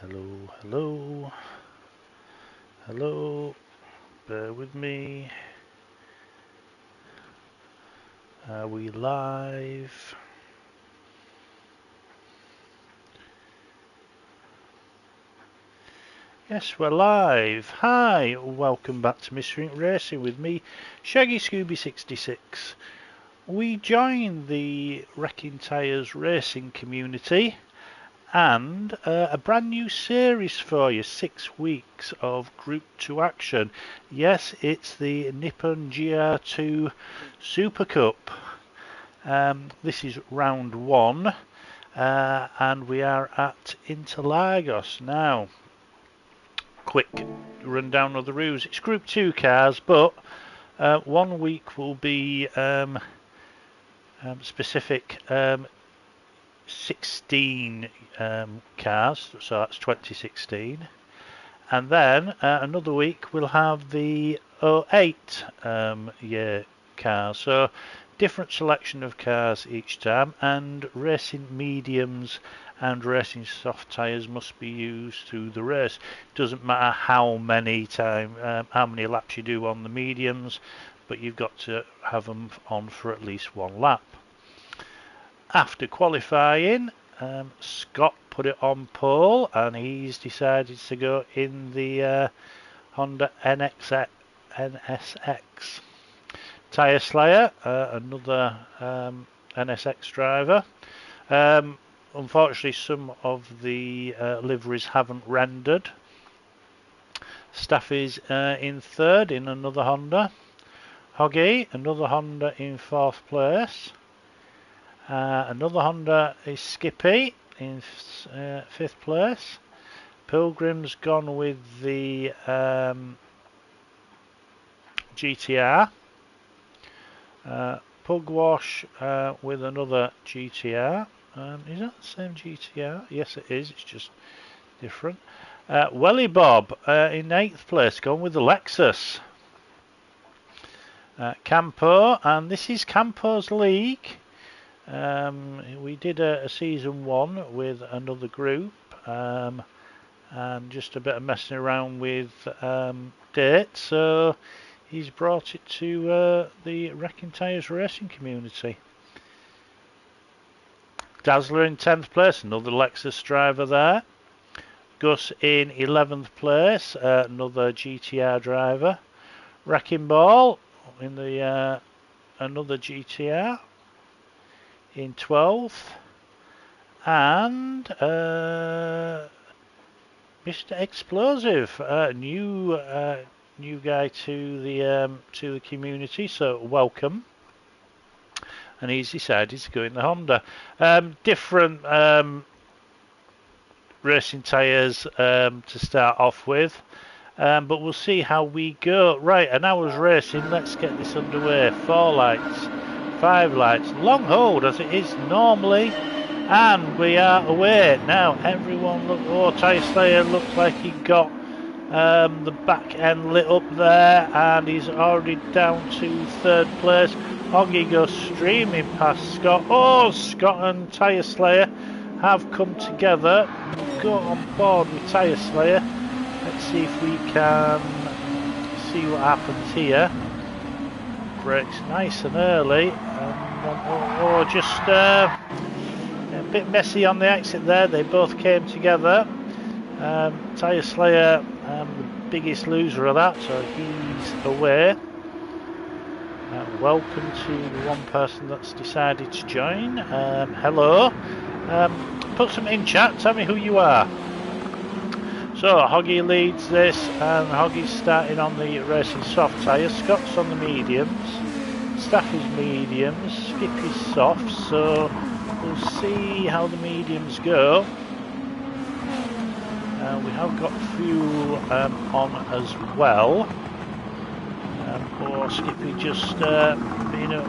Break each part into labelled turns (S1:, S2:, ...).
S1: Hello, hello, hello, bear with me. Are we live? Yes, we're live. Hi, welcome back to Mystery Inc. Racing with me, Shaggy Scooby 66. We joined the Wrecking Tyres racing community and a brand new series for you, 6 weeks of Group 2 action. Yes, it's the Nippon gr2 Super Cup. This is round 1 and we are at Interlagos now. Quick rundown of the rules. It's Group 2 cars, but 1 week will be specific 16 cars, so that's 2016, and then another week we'll have the 08 year cars, so different selection of cars each time, and racing mediums and racing soft tyres must be used through the race. Doesn't matter how many laps you do on the mediums, but you've got to have them on for at least 1 lap. After qualifying, Scott put it on pole and he's decided to go in the Honda NSX. Tyre Slayer, another NSX driver. Unfortunately, some of the liveries haven't rendered. Staff is in 3rd in another Honda. Hoggy, another Honda in 4th place. Another Honda is Skippy in 5th place. Pilgrim's gone with the GTR. Pugwash with another GTR. Is that the same GTR? Yes, it is. It's just different. Welly Bob in 8th place, gone with the Lexus. Campo, and this is Campo's league. We did a season 1 with another group, and just a bit of messing around with dates, so he's brought it to the Wrecking Tyres racing community. Dazzler in 10th place, another Lexus driver there. Gus in 11th place, another GTR driver. Wrecking Ball in the another GTR in 12th, and Mr. Explosive, new guy to the community, so welcome. And he's decided to go in the Honda. Different racing tyres to start off with, but we'll see how we go. Right, an hour's racing, let's get this underway. 4 lights, 5 lights, long hold as it is normally, and we are away. Now everyone look, Tyre Slayer looks like he got the back end lit up there, and he's already down to 3rd place. Hoggy goes streaming past Scott. Scott and Tyre Slayer have come together. Go on board with Tyre Slayer. Let's see if we can see what happens here. Brakes nice and early, and just a bit messy on the exit there. They both came together. Tyre Slayer, the biggest loser of that, so he's away. Welcome to the one person that's decided to join. Hello. Put something in chat, tell me who you are. So Hoggy leads this, and Hoggy's starting on the racing soft tyres. Scott's on the mediums. Staff is mediums. Skip is soft, so we'll see how the mediums go. We have got fuel on as well. Or Skippy just being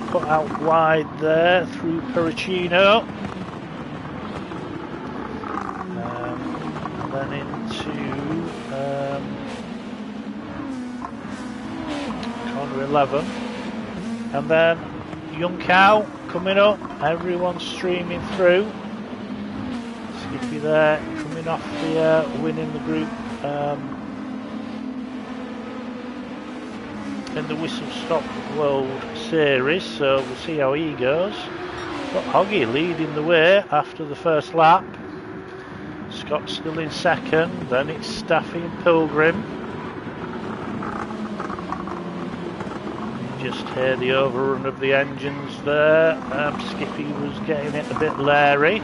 S1: put out wide there through Pericino. And then into corner 11. And then Young Cow coming up. Everyone's streaming through. Skippy there coming coming off the win in the group in the Whistle Stop World Series, so we'll see how he goes. Got Hoggy leading the way after the first lap. Scott's still in second, then it's Staffy and Pilgrim. You just hear the overrun of the engines there. Skippy was getting it a bit leery.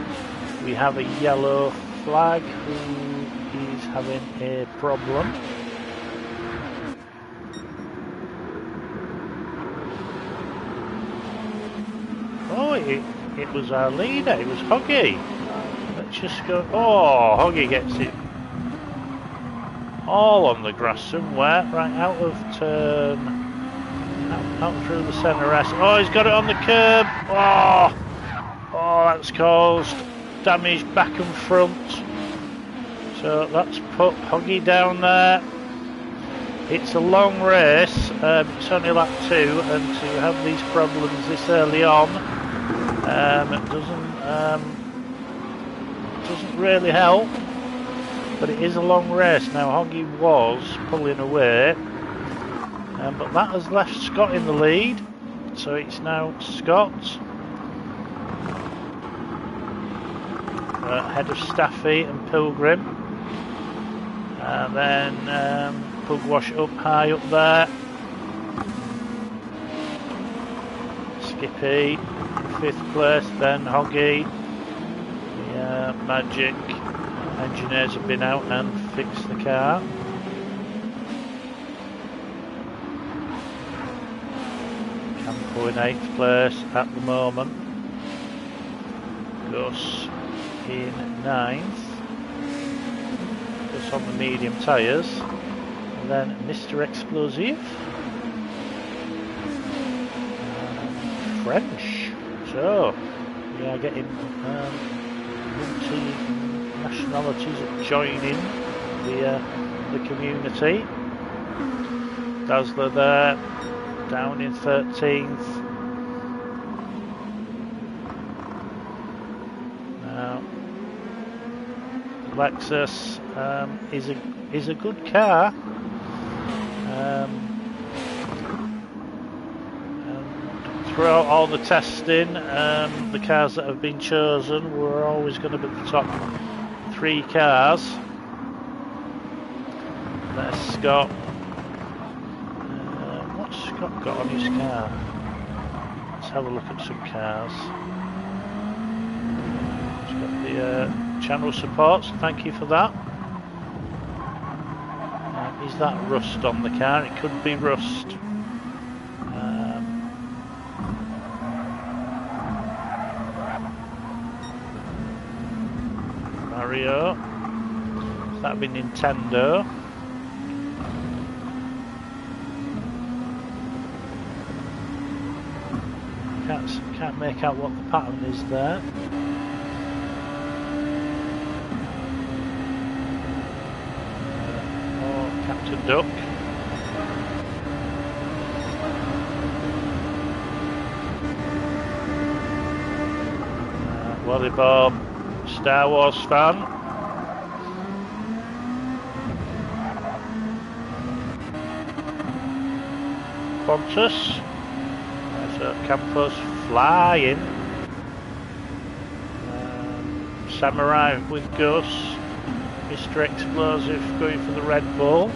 S1: We have a yellow flag who is having a problem. Oh, it was our leader, it was Hoggy. Let's just go. Oh, Hoggy gets it all on the grass somewhere, right out of turn, out through the centre S. Oh, he's got it on the curb. Oh, that's caused damage back and front. So that's put Hoggy down there. It's a long race. It's only lap 2, and to have these problems this early on, it doesn't really help, but it is a long race. Now Hoggy was pulling away, but that has left Scott in the lead, so it's now Scott ahead of Staffy and Pilgrim, and then Pugwash up high up there. Skippy in 5th place, then Hoggy. The Magic engineers have been out and fixed the car. Campo in 8th place at the moment. Gus in 9th. Gus on the medium tyres. And then Mr. Explosive. French. So we are getting multi-nationalities joining the community. Dazzler there, down in 13th. Now Lexus is a good car. Throughout all the testing, the cars that have been chosen were always going to be the top 3 cars. There's Scott. What's Scott got on his car? Let's have a look at some cars. He's got the channel support, so thank you for that. Is that rust on the car? It could be rust. Mario. That'd be Nintendo. Can't make out what the pattern is there. Oh, Captain Duck. Wally Bob, Star Wars fan. Pontus. So Campos flying. Samurai with Gus. Mr. Explosive going for the Red Bull.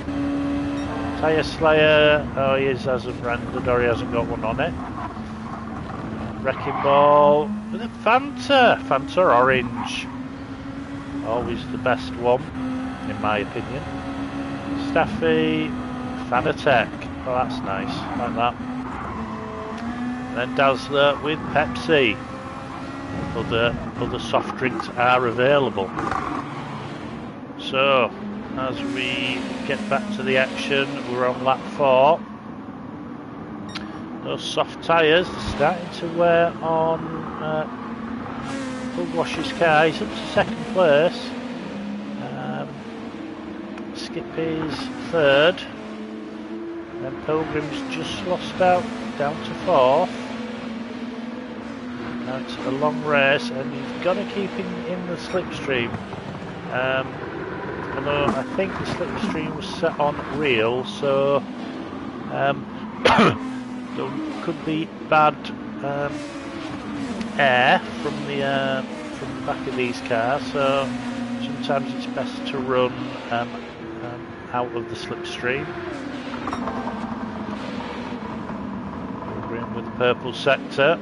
S1: Tyre Slayer, oh he hasn't rendered or he hasn't got one on it. Wrecking Ball with a Fanta Orange. Always the best one, in my opinion. Staffy, Fanatec, oh that's nice, like that. And then Dazzler with Pepsi. Other soft drinks are available. So, as we get back to the action, we're on lap 4. Those soft tyres are starting to wear on Pugwash's car. He's up to 2nd place. Skippy's 3rd. Then Pilgrim's just lost out, down to 4th. Now it's a long race and you've got to keep in the slipstream. Although I think the slipstream was set on real, so there could be bad air from the back of these cars, so sometimes it's best to run out of the slipstream. We're in with the purple sector.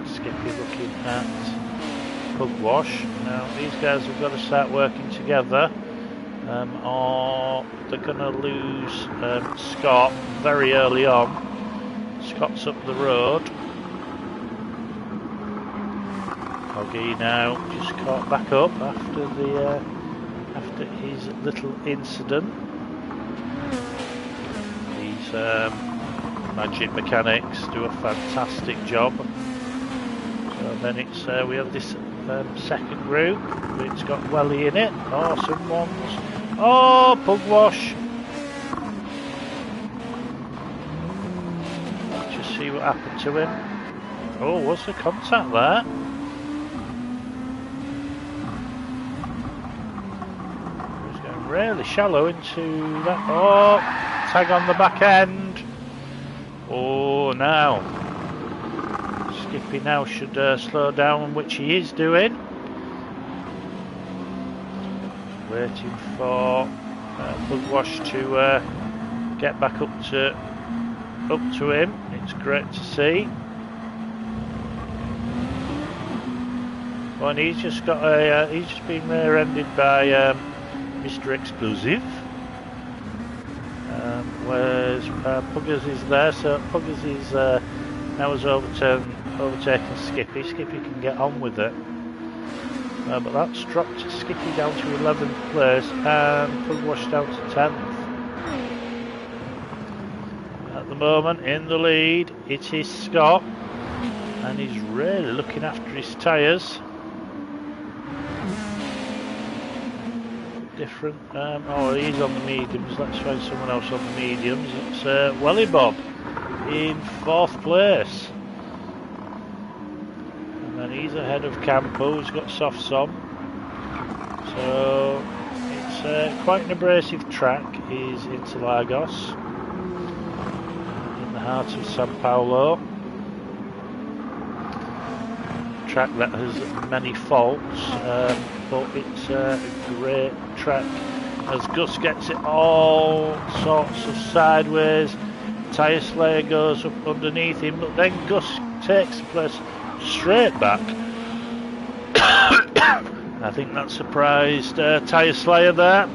S1: Skippy looking at Pug Wash. Now these guys have got to start working together, or they're going to lose Scott very early on. Scott's up the road. Hoggy now just caught back up after his little incident. These Magic mechanics do a fantastic job. So then it's we have this second group. It's got Welly in it. Oh, someone's. Oh, Pug Wash. Let's just see what happened to him. Oh, was there contact there? He's going really shallow into that. Oh, tag on the back end. Oh, now. Skippy now should slow down, which he is doing. Waiting for Pug Wash to get back up to him. It's great to see. Well, and he's just got a he's just been rear-ended by Mr. Explosive. Whereas Puggers is there, so Puggers is now has overtaken Skippy. Skippy can get on with it. But that's dropped Skippy down to 11th place and Pug Wash down to 10th. At the moment, in the lead, it is Scott, and he's really looking after his tyres. Different. Oh, he's on the mediums. Let's find someone else on the mediums. It's Welly Bob in 4th place. And he's ahead of Campo, who's got softs on. So it's quite an abrasive track, is Interlagos, in the heart of Sao Paulo. Track that has many faults, but it's a great track as Gus gets it all sorts of sideways. Tyre Slayer goes up underneath him, but then Gus takes the place straight back. I think that surprised Tyre Slayer there.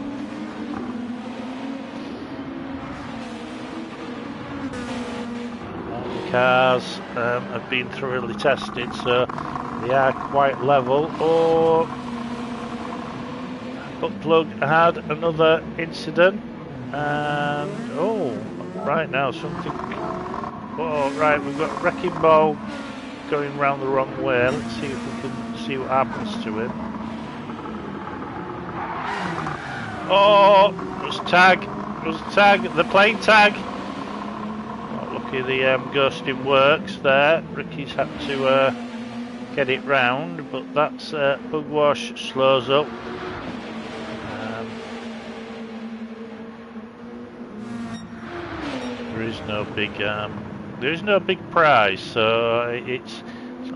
S1: All the cars have been thoroughly tested, so they are quite level. Oh, but Plug had another incident, and oh, right now something. Oh, right, we've got Wrecking Ball going round the wrong way. Let's see if we can see what happens to him. Oh, it was tag, the plane tag. Oh, lucky the ghosting works there. Ricky's had to get it round, but that's Pug Wash slows up. There is no big prize, so it's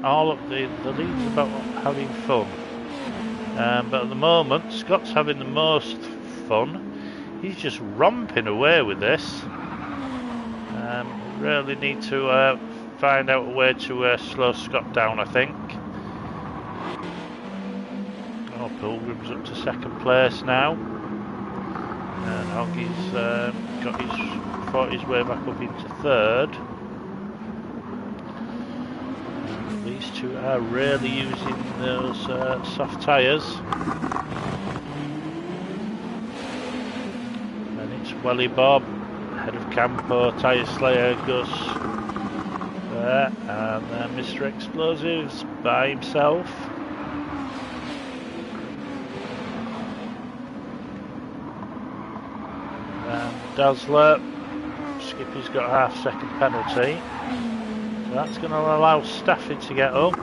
S1: all of the league's about having fun. But at the moment, Scott's having the most fun. He's just romping away with this. Really need to find out a way to slow Scott down, I think. Oh, Pilgrim's up to 2nd place now. And Hoggy's fought his way back up into 3rd. These two are really using those soft tyres. And it's Welly Bob, head of Campo, Tyre Slayer, Gus there, and Mr. Explosives by himself. And Dazzler, Skippy's got a 1/2 second penalty. So that's going to allow Stafford to get up.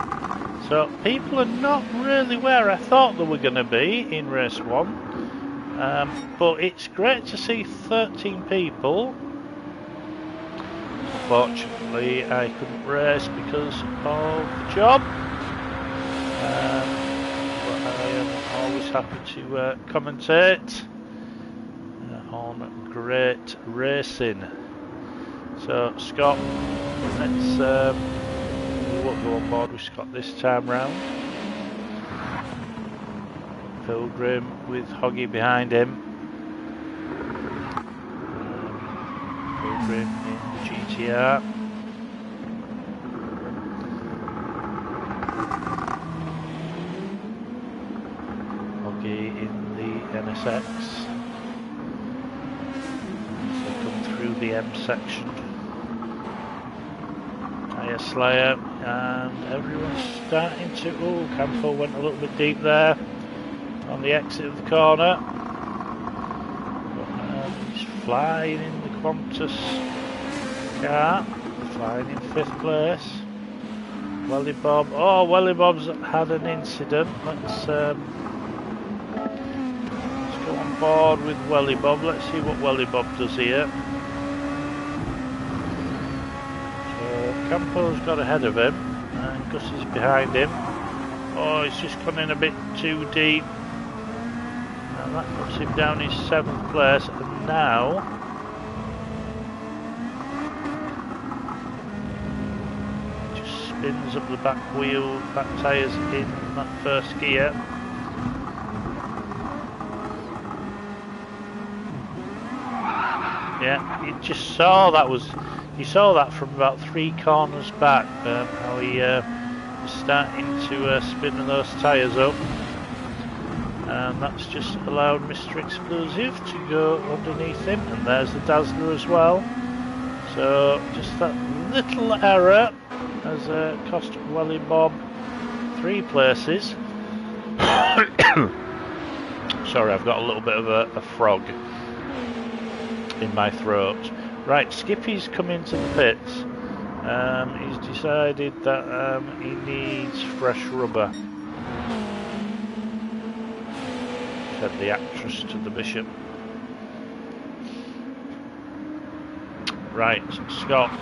S1: So people are not really where I thought they were going to be in race 1, but it's great to see 13 people. Unfortunately I couldn't race because of the job, but I am always happy to commentate on great racing. So Scott, let's we won't go on board with Scott this time round. Pilgrim with Hoggy behind him. Pilgrim in the GTR. Hoggy in the NSX. So come through the M section. Tyre Slayer, and everyone's starting to. Oh, Campo went a little bit deep there on the exit of the corner. But, he's flying in the Qantas car, flying in 5th place. Welly Bob, oh, Welly Bob's had an incident. Let's go on board with Welly Bob. Let's see what Welly Bob does here. Campo's got ahead of him, and Gus is behind him. Oh, he's just gone in a bit too deep. And that puts him down in 7th place, and now he just spins up the back wheel, back tyres in that first gear. Yeah, you just saw that was. You saw that from about 3 corners back, how he was starting to spin those tyres up, and that's just allowed Mr. Explosive to go underneath him, and there's the Dazzler as well. So just that little error has cost Welly Bob 3 places. Sorry, I've got a little bit of a frog in my throat. Right, Skippy's come into the pits. He's decided that he needs fresh rubber. Said the actress to the bishop. Right, Scott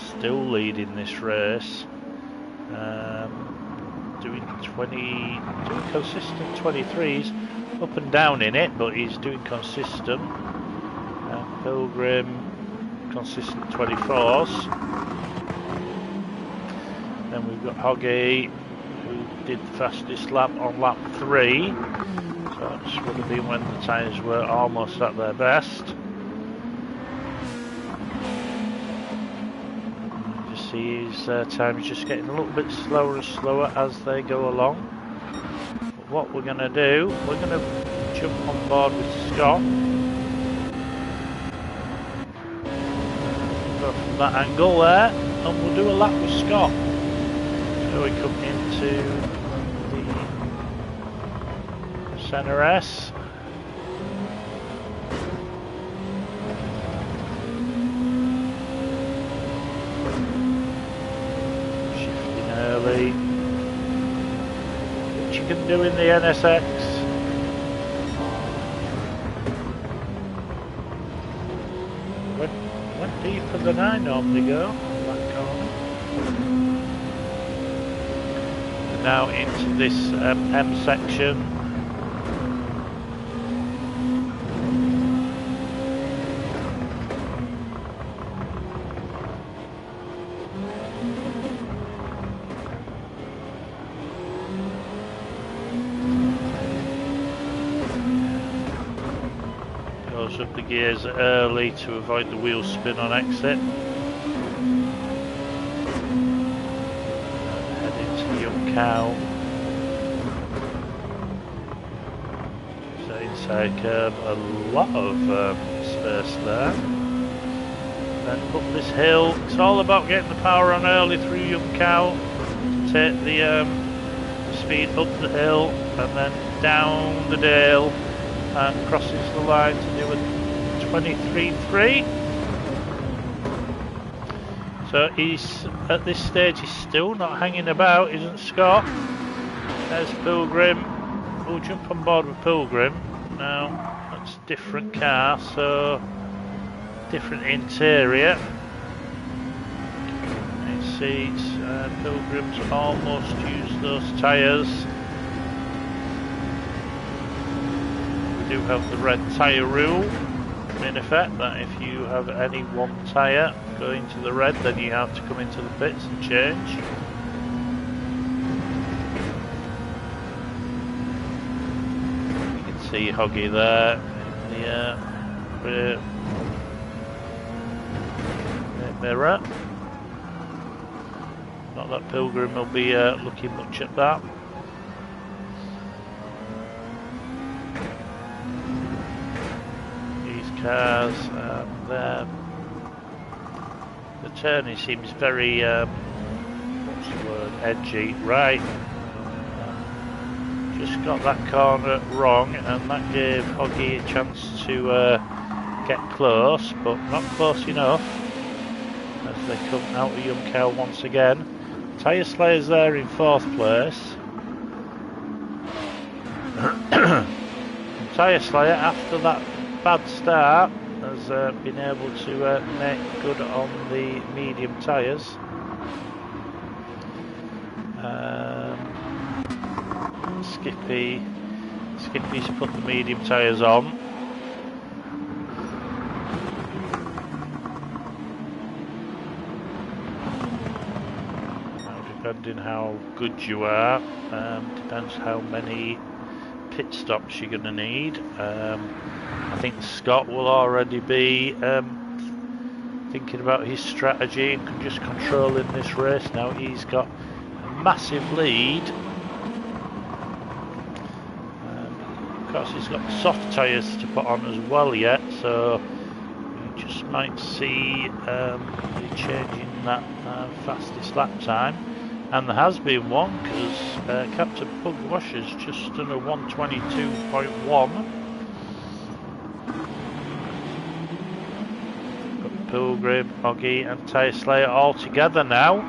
S1: still leading this race. Doing consistent 23s, up and down in it, but he's doing consistent. Pilgrim, consistent 24s. Then we've got Hoggy, who did the fastest lap on lap 3. So this would have been when the tyres were almost at their best. You just see his time is just getting a little bit slower and slower as they go along. But what we're going to do, we're going to jump on board with Scott. From that angle there, and we'll do a lap with Scott. So we come into the centre S. Shifting early. Which you can do in the NSX. Went deeper than I normally go on that corner. Now into this M section. Goes up the gears early to avoid the wheel spin on exit. Head into Young Cow. So inside curve, a lot of space there. Then up this hill. It's all about getting the power on early through Young Cow to take the speed up the hill and then down the dale. And crosses the line to do a 23.3. So he's, at this stage, he's still not hanging about, isn't Scott? There's Pilgrim. We'll jump on board with Pilgrim. Now, that's a different car, so different interior. It seats, Pilgrim's almost used those tyres. We do have the red tyre rule in effect, that if you have any one tyre going to the red, then you have to come into the pits and change. You can see Hoggy there in the mirror. Not that Pilgrim will be looking much at that. These cars, the turning seems very, what's the word, edgy. Right, just got that corner wrong, and that gave Hoggy a chance to get close, but not close enough, as they come out of Young Cow once again. Tyre Slayer's there in 4th place. Tyre Slayer, after that bad start, has been able to make good on the medium tyres. Skippy's put the medium tyres on. Depending how good you are, depends how many pit stops you're going to need. I think Scott will already be thinking about his strategy and just controlling this race now. He's got a massive lead. Of course, he's got soft tyres to put on as well yet, so you just might see changing that fastest lap time. And there has been one, because Captain Pugwash has just done a 122.1. Got Pilgrim, Hoggy and Tyre Slayer all together now.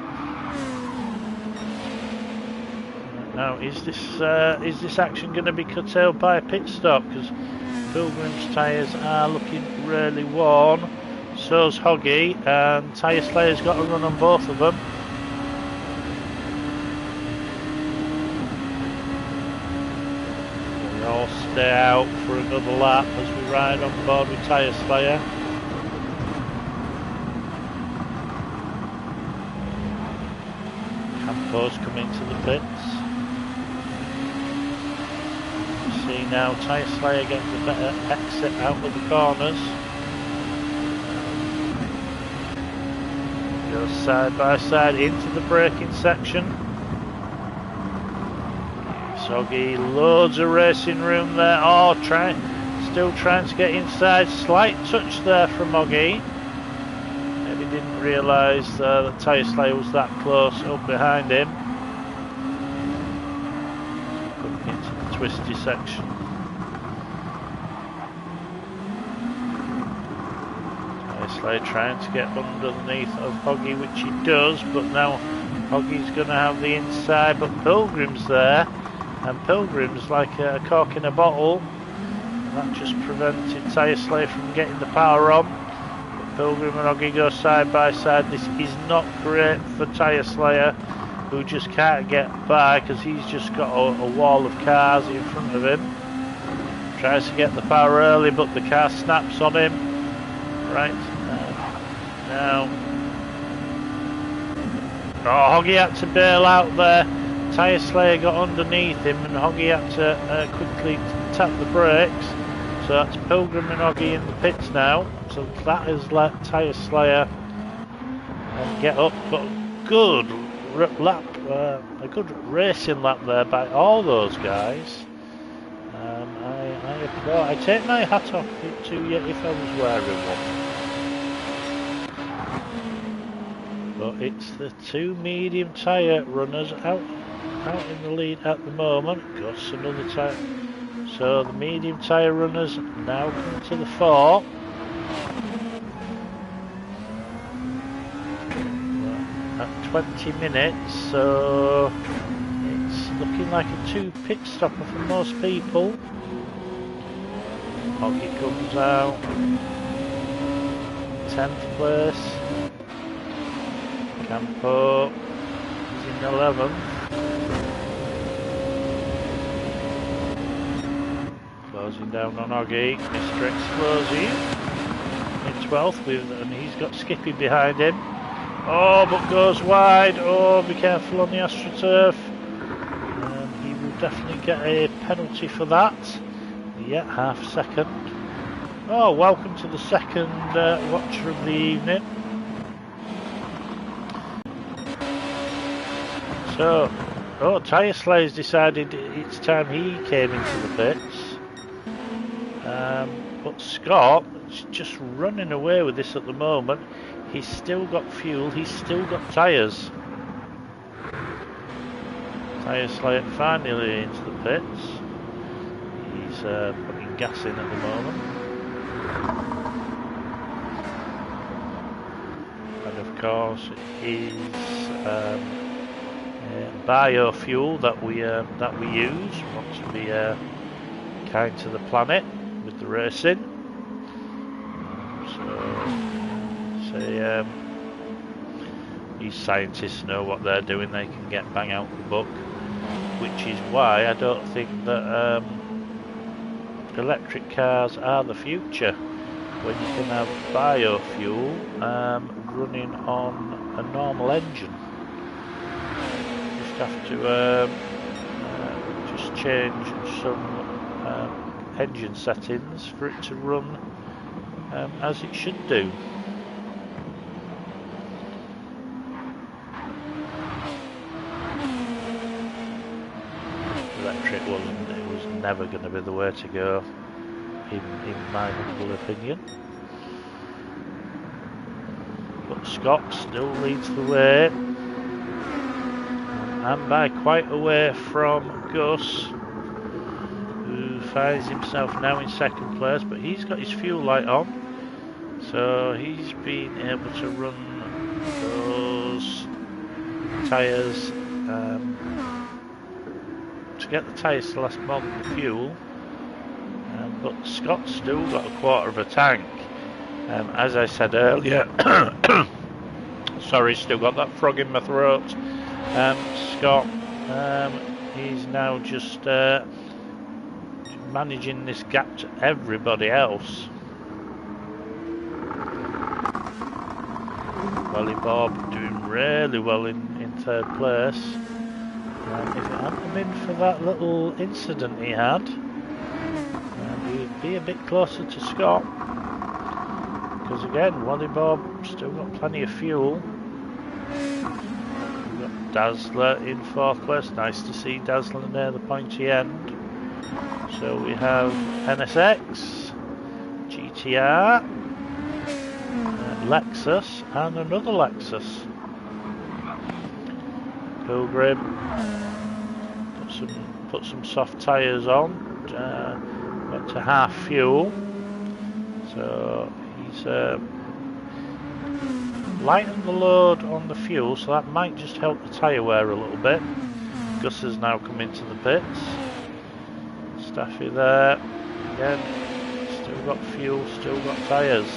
S1: Now, is this action going to be curtailed by a pit stop? Because Pilgrim's tyres are looking really worn. So's Hoggy, and Tyre Slayer's got a run on both of them. All stay out for another lap as we ride on board with Tyre Slayer. Campo's coming to the pits. You see now Tyre Slayer getting the better exit out of the corners. Goes side by side into the braking section. Hoggy, loads of racing room there. Oh, still trying to get inside. Slight touch there from Hoggy. Maybe didn't realise that Tyre Slayer was that close up behind him. Coming into the twisty section. Tyre Slayer trying to get underneath of Hoggy, which he does, but now Hoggy's going to have the inside, but Pilgrim's there. And Pilgrim's like a cork in a bottle. That just prevented Tyre Slayer from getting the power on. But Pilgrim and Hoggy go side by side. This is not great for Tyre Slayer, who just can't get by because he's just got a wall of cars in front of him. Tries to get the power early, but the car snaps on him. Right, now. Oh, Hoggy had to bail out there. Tyre Slayer got underneath him and Hoggy had to quickly tap the brakes. So that's Pilgrim and Hoggy in the pits now. So that has let Tyre Slayer get up. But good lap, a good racing lap there by all those guys. I applaud. I take my hat off to you if I was wearing one. But it's the two medium tyre runners out in the lead at the moment. Gus another tyre. So the medium tyre runners now come to the fore. 20 minutes, so it's looking like a 2 pit stopper for most people. Oggy comes out, 10th place. Campo is in 11th. Closing down on Oggy, Mr. Explosive in 12th, and he's got Skippy behind him. Oh, but goes wide. Oh, be careful on the AstroTurf. He will definitely get a penalty for that. Yeah, half second. Oh, welcome to the second watcher of the evening. So, Tyre Slayer's decided it's time he came into the pits. But Scott's just running away with this at the moment. He's still got fuel, he's still got tyres. Tyre Slayer finally into the pits. He's putting gas in at the moment. And of course his biofuel that we use. We want to be kind to the planet with the racing. These scientists know what they're doing. They can get bang out the book, which is why I don't think that electric cars are the future. When you can have biofuel running on a normal engine. Have to just change some engine settings for it to run as it should do. Electric was never going to be the way to go, in my humble opinion. But Scott still leads the way. And by quite a way from Gus, who finds himself now in second place, but he's got his fuel light on, so he's been able to run those tyres to get the tyres to last more than the fuel. But Scott's still got a quarter of a tank. As I said earlier, sorry, still got that frog in my throat. Scott, he's now just managing this gap to everybody else. Welly Bob doing really well in third place. If it hadn't been for that little incident he had, he'd be a bit closer to Scott. Because again, Welly Bob still got plenty of fuel. Dazzler in fourth place. Nice to see Dazzler near the pointy end. So we have NSX, GTR, Lexus, and another Lexus. Pilgrim put some soft tyres on. Went to half fuel. So he's lighten the load on the fuel, so that might just help the tyre wear a little bit. Gus has now come into the pits. Staffy there. Again, still got fuel, still got tyres.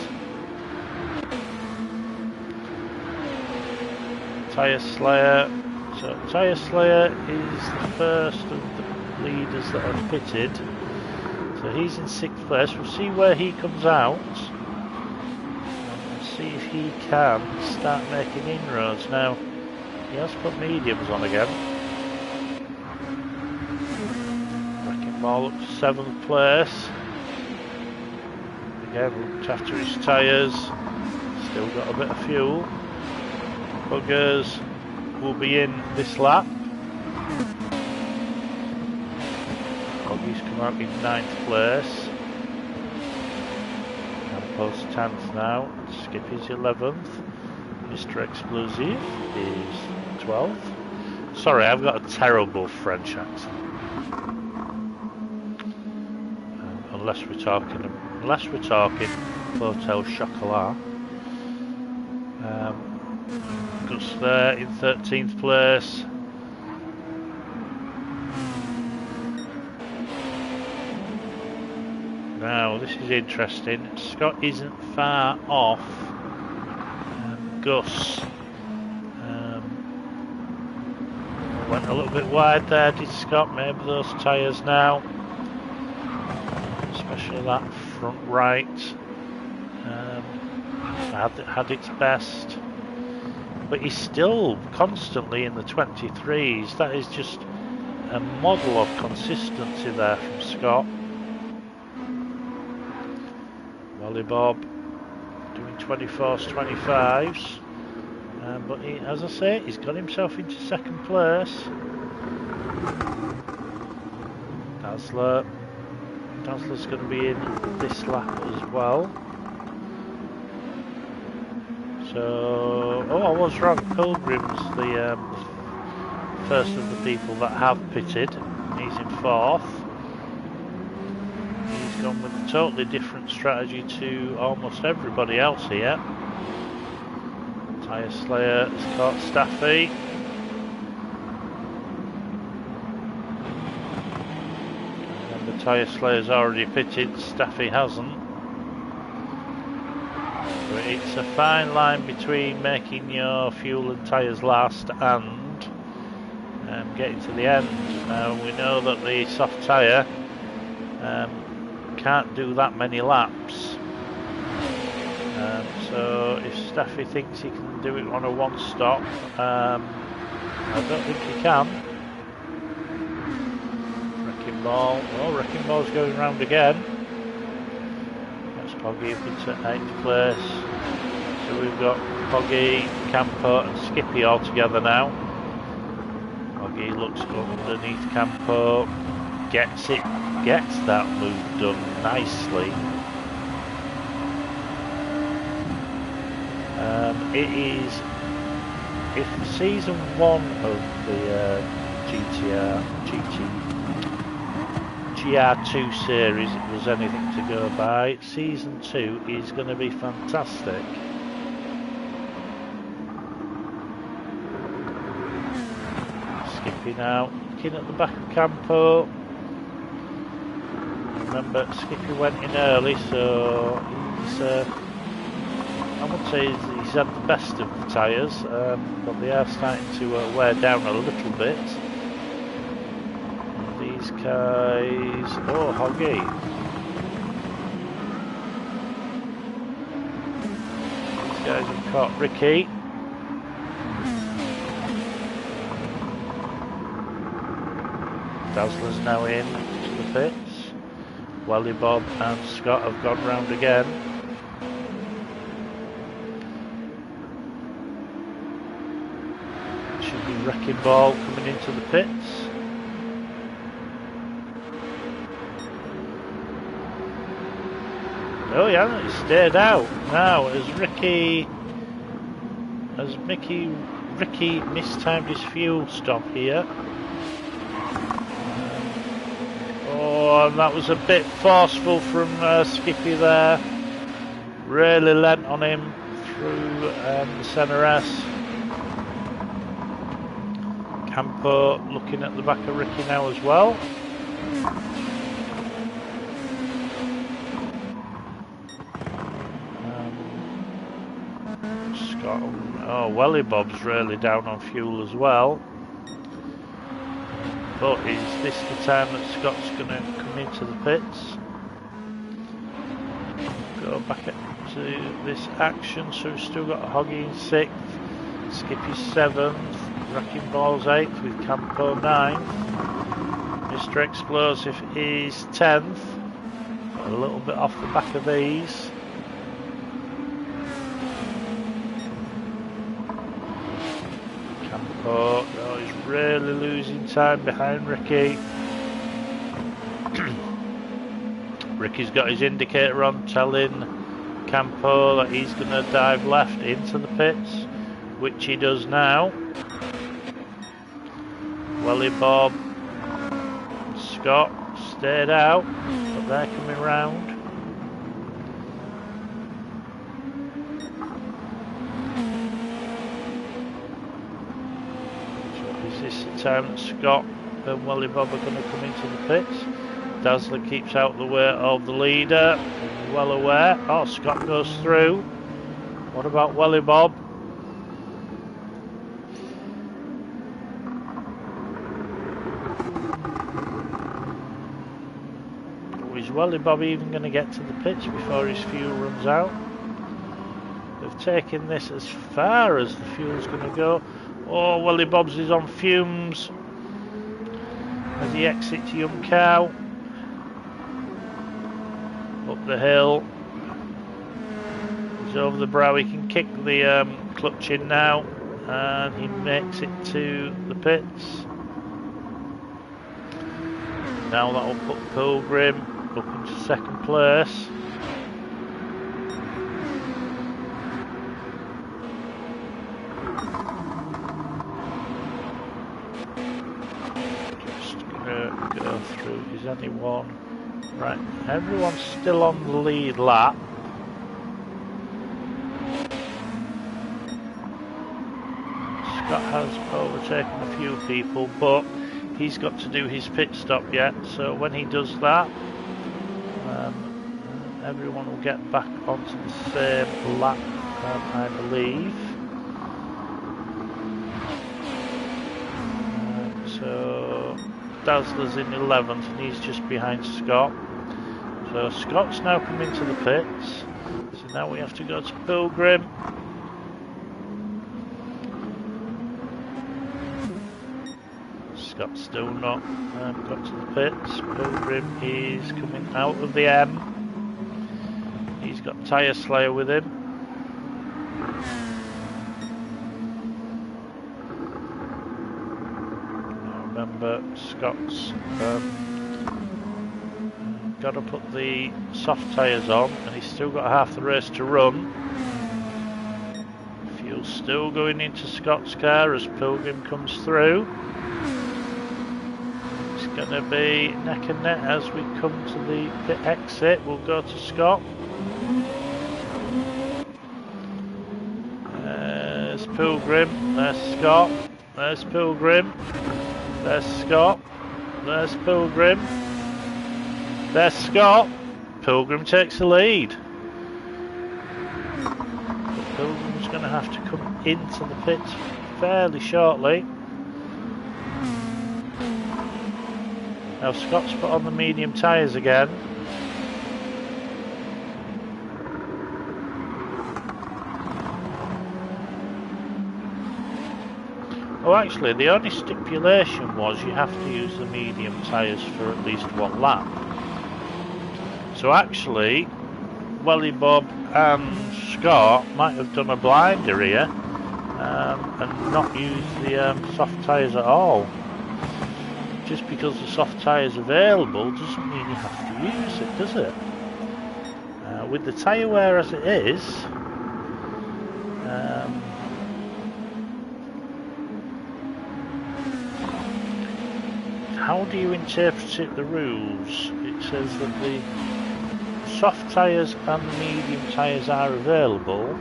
S1: Tyre Slayer. So Tyre Slayer is the first of the leaders that have pitted. So he's in 6th place. We'll see where he comes out. See if he can start making inroads. Now he has put mediums on again. Wrecking Ball up to 7th place. Again looked after his tyres. Still got a bit of fuel. Buggers will be in this lap. Buggy's come out in 9th place. Post 10th now. Skippy's 11th. Mr. Explosive is 12th. Sorry, I've got a terrible French accent. Unless we're talking Hotel Chocolat. Gus there in 13th place. Now this is interesting. Scott isn't far off Gus. Went a little bit wide there, did Scott? Maybe those tyres now, especially that front right, had its best, but he's still constantly in the 23s. That is just a model of consistency there from Scott. Wally Bob doing 24s, 25s. But he, as I say, he's got himself into second place. Dazzler's going to be in this lap as well. So, oh, I was wrong. Pilgrim's the first of the people that have pitted. He's in 4th. He's gone with a totally different strategy to almost everybody else here. Tyre Slayer has caught Staffy. And the Tyre Slayer's already pitted, Staffy hasn't. But it's a fine line between making your fuel and tyres last and getting to the end. Now we know that the soft tyre can't do that many laps. So if Staffy thinks he can do it on a one stop, I don't think he can. Wrecking Ball, oh, Wrecking Ball's going round again. That's Poggy up into 8th place. So we've got Poggy, Campo and Skippy all together now. Poggy looks underneath Campo, gets that move done nicely. It is, if season 1 of the GR2 series was anything to go by, season 2 is going to be fantastic. Skippy now, looking at the back of Campo. Remember, Skippy went in early, so he's I would say he's had the best of the tyres, but they are starting to wear down a little bit. And these guys, oh, Hoggy. These guys have caught Ricky. Dazzler's now in to the pits. Wally Bob and Scott have gone round again. Wrecking Ball coming into the pits. Oh yeah, it stayed out. Now as Ricky mistimed his fuel stop here. Oh, and that was a bit forceful from Skippy there. Really lent on him through the centre S. Campo looking at the back of Ricky now as well. Scott, oh, Welly Bob's really down on fuel as well. But is this the time that Scott's going to come into the pits? Go back to this action, so we've still got Hoggy in 6th, Skippy 7th. Wrecking Ball's 8th with Campo 9th. Mr. Explosive is 10th. A little bit off the back of these. Campo, oh, he's really losing time behind Ricky. Ricky's got his indicator on telling Campo that he's going to dive left into the pits, which he does now. Welly Bob, Scott stayed out, but they're coming round. time that Scott and Welly Bob are going to come into the pits. Dazzler keeps out the way of the leader, well aware. Oh, Scott goes through. What about Welly Bob? Is Welly Bob even going to get to the pits before his fuel runs out? They've taken this as far as the fuel's going to go. Oh, Welly Bob's is on fumes as he exits Young Cow. Up the hill. He's over the brow. He can kick the clutch in now, and he makes it to the pits. Now that'll put Pilgrim up into second place. Just gonna go through. Is anyone right? Everyone's still on the lead lap. Scott has overtaken a few people, but he's got to do his pit stop yet. So when he does that, everyone will get back onto the same lap, I believe. So Dazzler's in 11th and he's just behind Scott. So Scott's now come into the pits. So now we have to go to Pilgrim. Scott's still not got to the pits. Pilgrim is coming out of the M. He's got Tyre Slayer with him. Now remember, Scott's got to put the soft tyres on, and he's still got half the race to run. Fuel's still going into Scott's car as Pilgrim comes through. It's going to be neck and neck as we come to the pit exit. We'll go to Scott. There's Pilgrim, there's Scott, there's Pilgrim, there's Scott, there's Pilgrim, there's Scott. Pilgrim takes the lead. But Pilgrim's going to have to come into the pits fairly shortly. Now Scott's put on the medium tyres again. Oh, actually, the only stipulation was you have to use the medium tyres for at least one lap. So actually, Welly Bob and Scott might have done a blinder here and not used the soft tyres at all. Just because the soft tyre's available doesn't mean you have to use it, does it? With the tyre wear as it is, how do you interpret the rules? It says that the soft tyres and the medium tyres are available,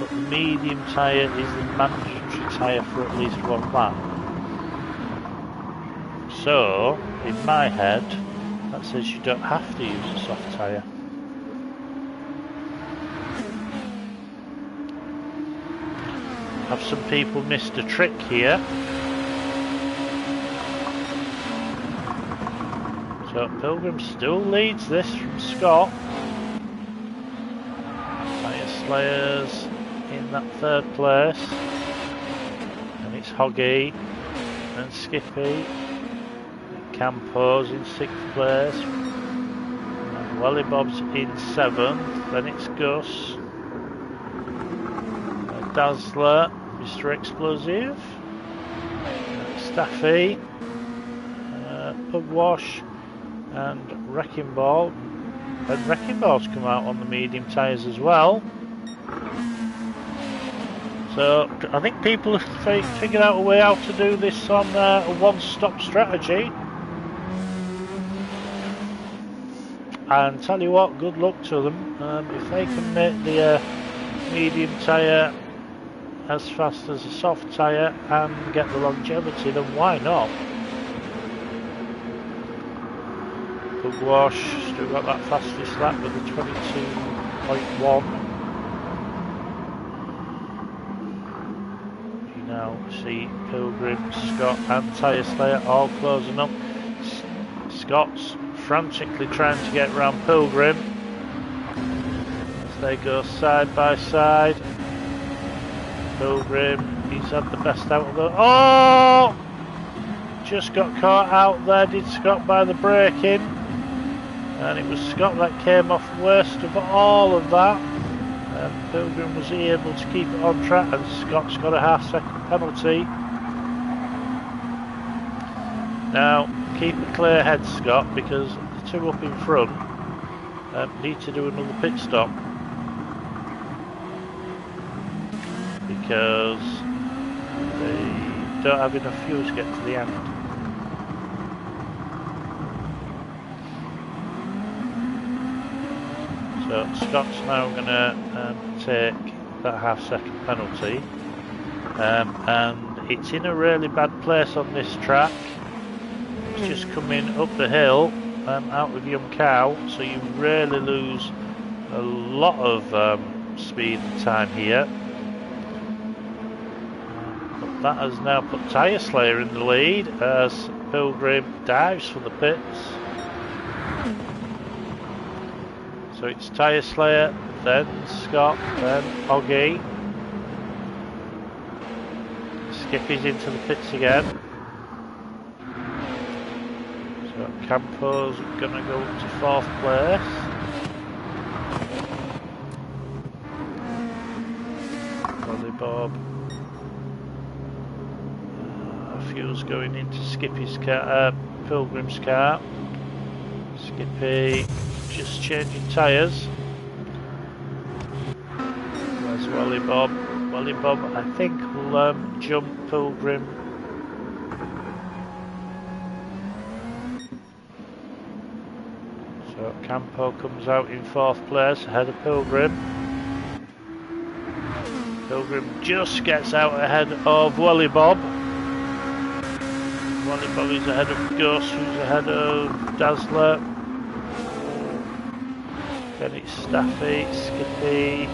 S1: but the medium tyre is the mandatory tyre for at least one lap. So, in my head, that says you don't have to use a soft tyre. Have some people missed a trick here? So Pilgrim still leads this from Scott. Tyre Slayers in that third place. And it's Hoggy and Skippy. Campo's in 6th place. And Welly Bob's in 7th. Then it's Gus. Dazzler, Mr. Explosive, Staffy, Pugwash, and Wrecking Ball. And Wrecking Ball's come out on the medium tyres as well. So I think people have figured out a way how to do this on a one-stop strategy. And tell you what, good luck to them. If they can make the medium tyre as fast as a soft tyre and get the longevity, then why not? Good wash, still got that fastest lap with the 22.1. You now see Pilgrim, Scott and Tyre Slayer all closing up. Scott's frantically trying to get around Pilgrim as they go side by side. Pilgrim, he's had the best out of the... Oh! Just got caught out there, did Scott, by the braking. And it was Scott that came off worst of all of that. And Pilgrim was able to keep it on track, and Scott's got a half-second penalty. Now, keep a clear head, Scott, because the two up in front need to do another pit stop. Because they don't have enough fuel to get to the end. So Scott's now going to take that half-second penalty, and it's in a really bad place on this track. It's just coming up the hill out of Young Cow, so you really lose a lot of speed and time here. But that has now put Tyre Slayer in the lead as Pilgrim dives for the pits. So it's Tyre Slayer, then Scott, then Oggy. Skippy's into the pits again. So Campo's going to go up to 4th place. Rolly Bob. Fuel's going into Skippy's car, Pilgrim's car. Skippy just changing tyres. Where's Wally Bob? Wally Bob, I think, will jump Pilgrim. So Campo comes out in 4th place ahead of Pilgrim. Pilgrim just gets out ahead of Wally Bob. Wally Bob is ahead of Gus, who's ahead of Dazzler. Then it's Staffy, Skippy,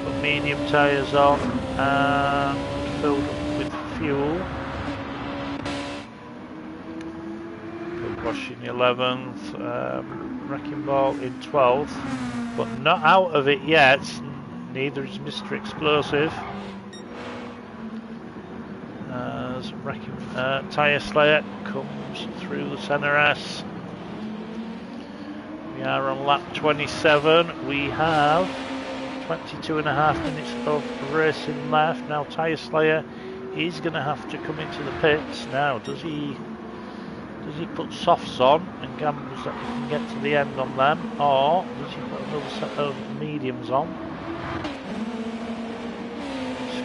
S1: put medium tyres on and filled up with fuel. Good Wash in 11th, Wrecking Ball in 12th, but not out of it yet, neither is Mr. Explosive. As Tyre Slayer comes through the centre S. We are on lap 27. We have 22.5 minutes of racing left. Now Tyre Slayer is going to have to come into the pits. Now does he put softs on and gambles that he can get to the end on them, or does he put another set of mediums on?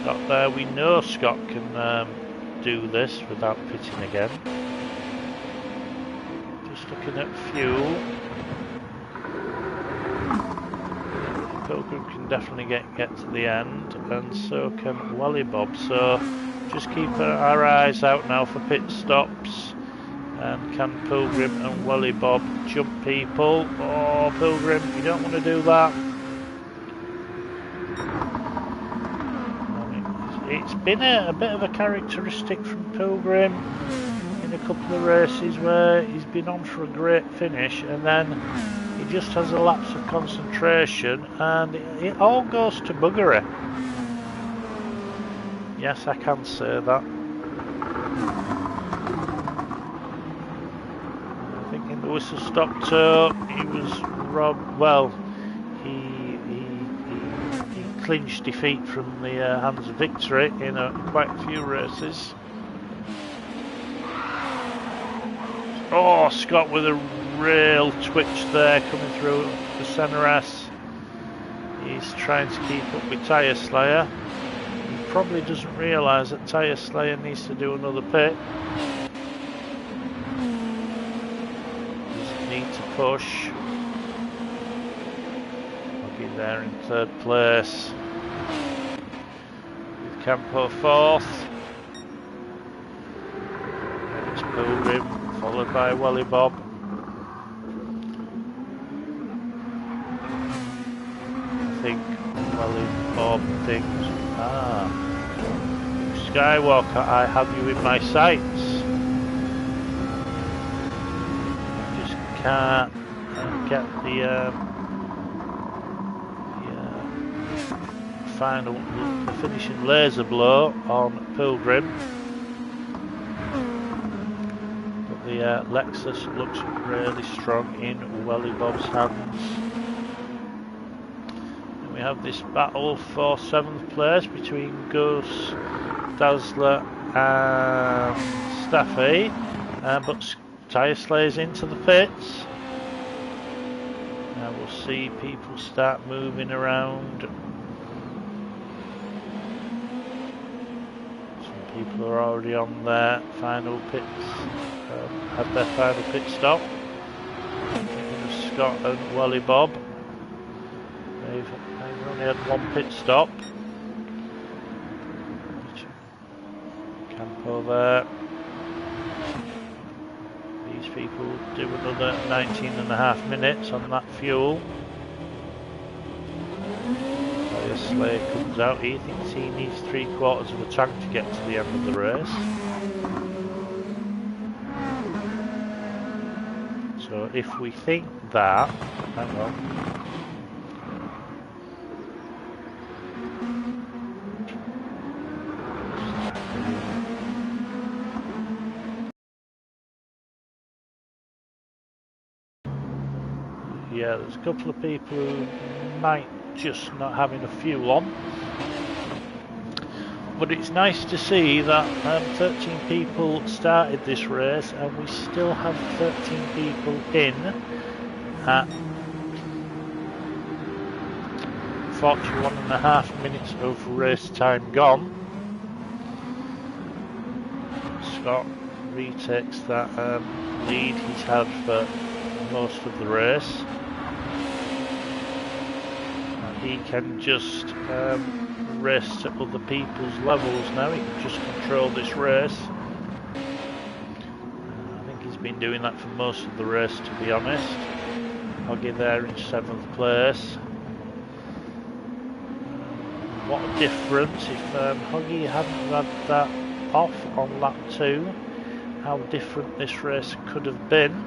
S1: Scott there, we know Scott can do this without pitting again. Just looking at fuel. Pilgrim can definitely get to the end, and so can Wally Bob. So just keep our eyes out now for pit stops. And can Pilgrim and Wally Bob jump people? Oh, Pilgrim, you don't want to do that. It's been a bit of a characteristic from Pilgrim in a couple of races where he's been on for a great finish and then he just has a lapse of concentration and it all goes to buggery. Yes, I can say that. I think in the whistle stop tour he was robbed. Well, he clinched defeat from the hands of victory in quite a few races. Oh, Scott with a real twitch there coming through the centre S. He's trying to keep up with Tyre Slayer. He probably doesn't realise that Tyre Slayer needs to do another pit. Doesn't need to push. I'll be there in 3rd place. Campo fourth. And it's Pilgrim, followed by Welly Bob. I think Welly Bob thinks, Skywalker, I have you in my sights. Just can't get the the finishing laser blow on Pilgrim. But the Lexus looks really strong in Welly Bob's hands. And we have this battle for 7th place between Gus, Dazzler and Staffy, but Tyre Slayer's into the pits. Now we'll see people start moving around. Some people are already on their final pits, had their final pit stop. Scott and Welly Bob. They've only had one pit stop. Campo there. These people do another 19.5 minutes on that fuel. Tyre Slayer comes out. He thinks he needs 3/4 of a tank to get to the end of the race. So if we think that, hang on. Yeah, there's a couple of people who might just not have enough fuel on. But it's nice to see that 13 people started this race and we still have 13 people in at 41.5 minutes of race time gone. Scott retakes that lead he's had for most of the race. He can just race at other people's levels now. He can just control this race. I think he's been doing that for most of the race, to be honest. Hoggy there in 7th place. What a difference if Hoggy hadn't had that off on lap 2. How different this race could have been.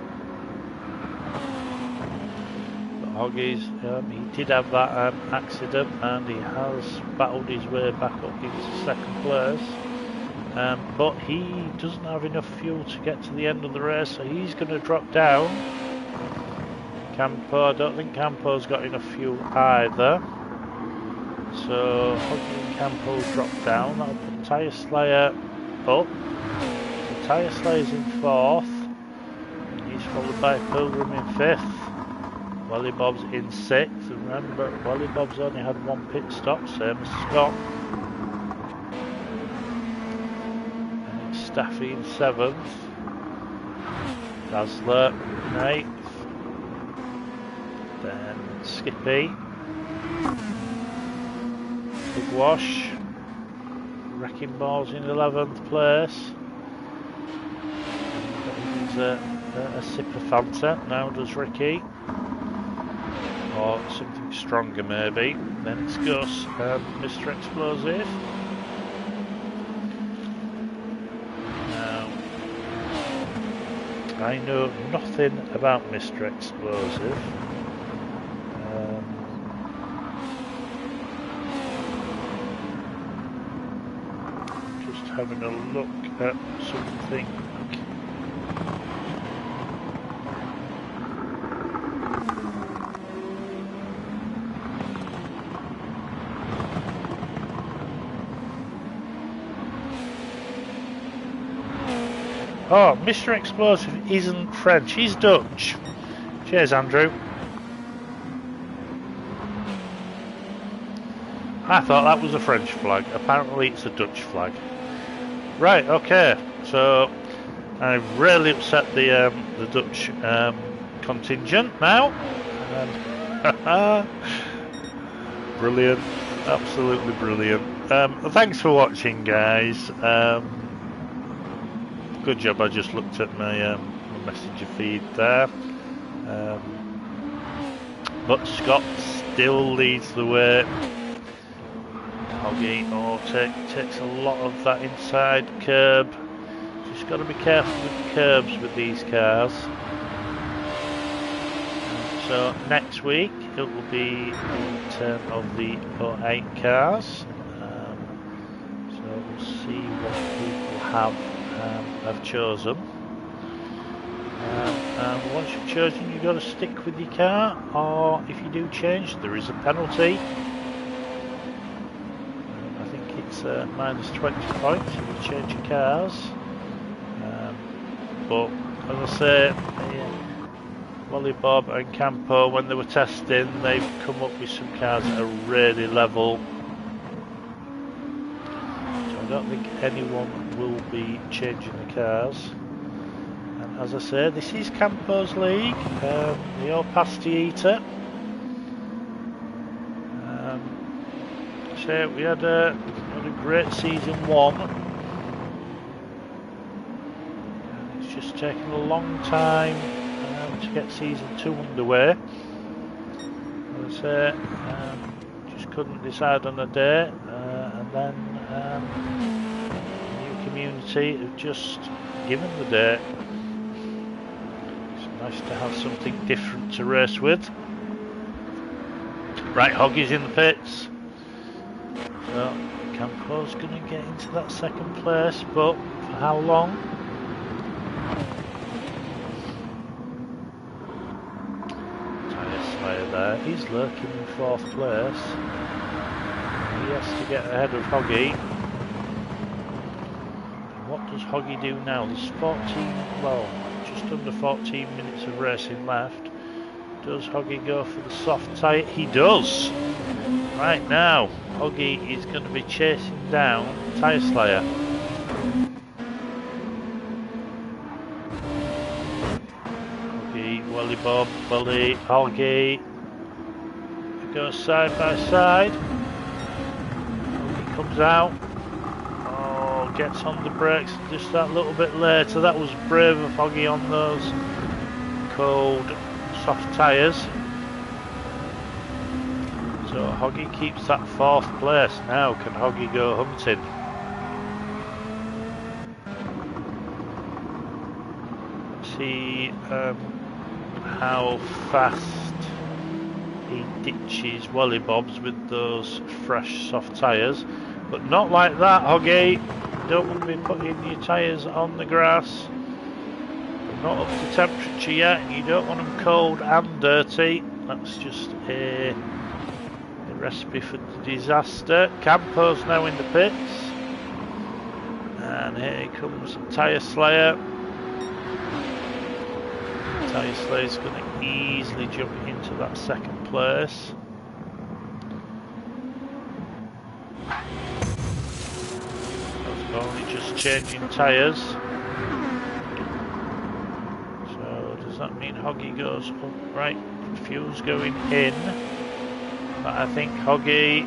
S1: Hoggies, he did have that accident and he has battled his way back up into 2nd place, but he doesn't have enough fuel to get to the end of the race, so he's going to drop down. Campo, I don't think Campo's got enough fuel either, so Hoggy and Campo drop down. That'll put Tyre Slayer up. So Tyre Slayer's in 4th, he's followed by Pilgrim in 5th. Welly Bob's in 6th. Remember, Welly Bob's only had one pit stop, same as Scott. And it's Staffy in 7th. Dazzler in 8th. Then Skippy. Big Wash. Wrecking Ball's in 11th place. He's a sip of Fanta. Now does Ricky. Or something stronger maybe. Then it's Gus, Mr. Explosive. Now, I know nothing about Mr. Explosive. Just having a look at something. Oh, Mr. Explosive isn't French, he's Dutch. Cheers, Andrew. I thought that was a French flag. Apparently it's a Dutch flag. Right, okay. So I've really upset the Dutch contingent now. Brilliant. Absolutely brilliant. thanks for watching, guys. Good job. I just looked at my messenger feed there. But Scott still leads the way. Hoggy takes a lot of that inside curb. Just got to be careful with the curbs with these cars. So next week it will be in turn of the 08 cars. So we'll see what people have chosen. And once you've chosen, you've got to stick with your car, or if you do change, there is a penalty. I think it's minus 20 points if you change your cars. But as I say, Wally Bob and Campo, when they were testing, they've come up with some cars that are really level. So I don't think anyone will be changing the cars. And as I say, this is Campo's league. They all passed the heater. So we had a great season 1. It's just taken a long time to get season 2 underway. As I say, just couldn't decide on a date, and then the new community have just given the date. It's nice to have something different to race with. Right, Hoggy's in the pits. So Campo's going to get into that second place, but for how long? There. He's lurking in 4th place. He has to get ahead of Hoggy. What does Hoggy do now? There's just under 14 minutes of racing left. Does Hoggy go for the soft tyre? He does! Right now, Hoggy is going to be chasing down Tyre Slayer. Hoggy, Wally Bob, Wally, Hoggy. Go side by side. He comes out. Oh, gets on the brakes just that little bit later. That was brave of Hoggy on those cold, soft tyres. So Hoggy keeps that 4th place. Now can Hoggy go hunting? See how fast he ditches Wally Bobs with those fresh soft tyres, but not like that, Hoggy. You don't want to be putting your tyres on the grass. They're not up to temperature yet. You don't want them cold and dirty. That's just a recipe for disaster. Campo's now in the pits, and here comes Tyre Slayer. Tyre Slayer's going to easily jump into that second place. That's only just changing tyres. So does that mean Hoggy goes up? Right, fuel's going in. But I think Hoggy...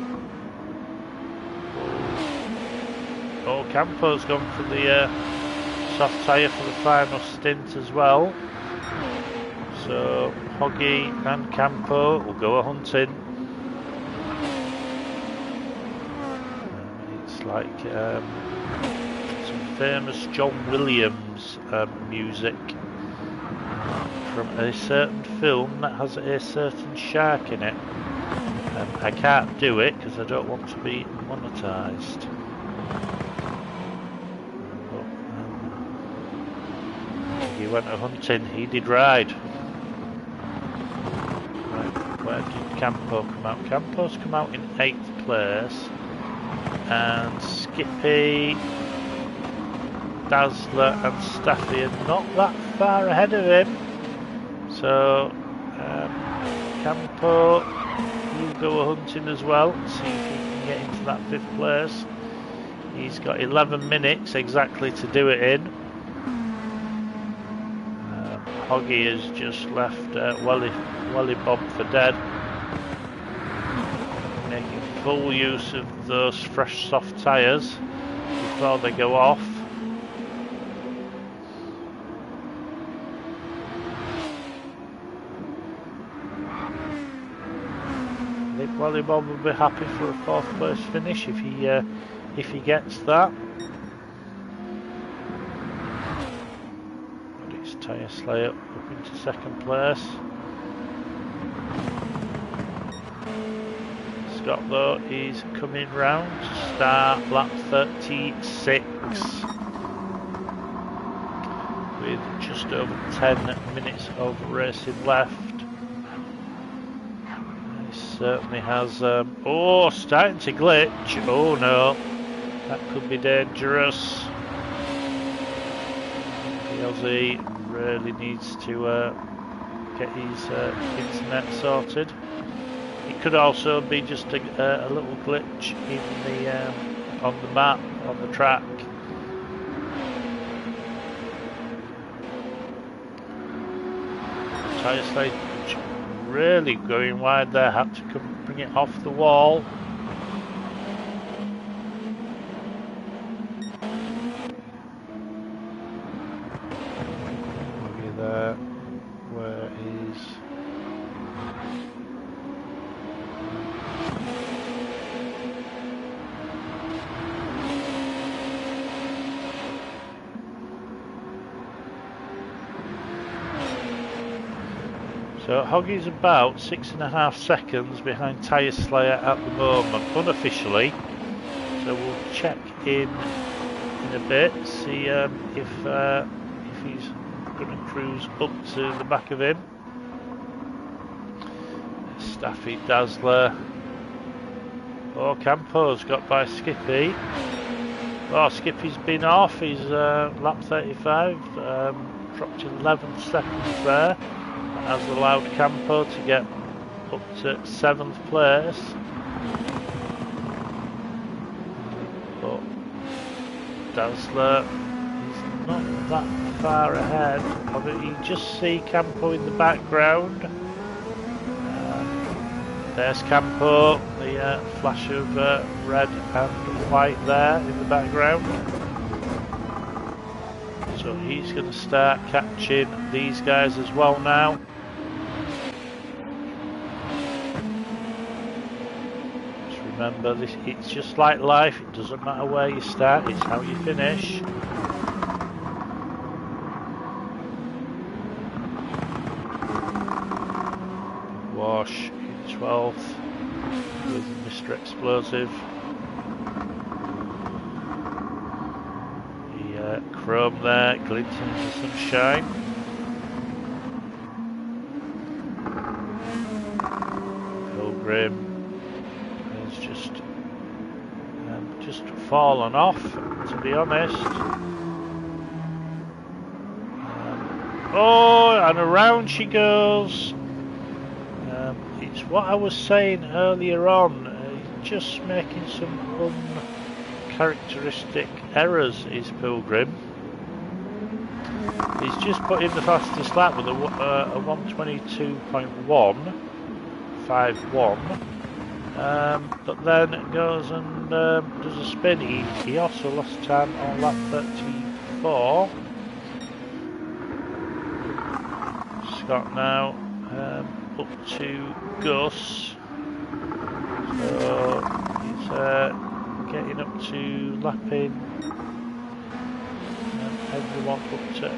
S1: Oh, Campo's gone for the soft tyre for the final stint as well. So Hoggy and Campo will go hunting. It's like some famous John Williams music from a certain film that has a certain shark in it. I can't do it because I don't want to be monetised. He went a hunting, he did ride. Where did Campo come out? Campo's come out in 8th place, and Skippy, Dazzler and Staffy are not that far ahead of him. So Campo will go hunting as well, see if he can get into that 5th place. He's got 11 minutes exactly to do it in. Hoggy has just left Wally Bob for dead. making full use of those fresh soft tyres before they go off. I think Wally Bob will be happy for a 4th place finish if he gets that. But it's Tyre Slayer up into 2nd place. Scott though is coming round to start lap 36 with just over 10 minutes of racing left. He certainly has oh, starting to glitch. Oh no, that could be dangerous. The Aussie really needs to get his internet sorted. It could also be just a little glitch in the on the map, on the track. Tyre Slayer really going wide there, had to come bring it off the wall. Maybe there, where is... So Hoggy's about 6.5 seconds behind Tyre Slayer at the moment, unofficially. So we'll check in a bit, see if he's going to cruise up to the back of him. Staffy Dazzler. Oh, Campo's got by Skippy. Oh, Skippy's been off. He's lap 35, dropped 11 seconds there. Has allowed Campo to get up to 7th place, but Dazzler is not that far ahead. You just see Campo in the background. There's Campo, the flash of red and white there in the background. So he's going to start catching these guys as well now. Remember, it's just like life, it doesn't matter where you start, it's how you finish. Wash in 12th with Mr. Explosive. The chrome there, glinting in the sunshine. Pilgrim just fallen off, to be honest. Oh, and around she goes. It's what I was saying earlier on, just making some uncharacteristic errors, is Pilgrim. He's just put in the fastest lap with a 122.151. But then goes and does a spin. He also lost time on lap 34. Scott now up to Gus. So he's getting up to lapping everyone up to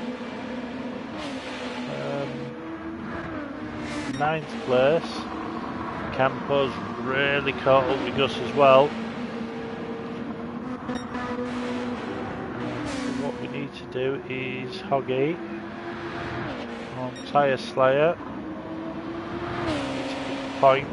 S1: 9th place. Campo's really caught up with Gus as well. So what we need to do is Hoggy on Tyre Slayer. Need to get the point.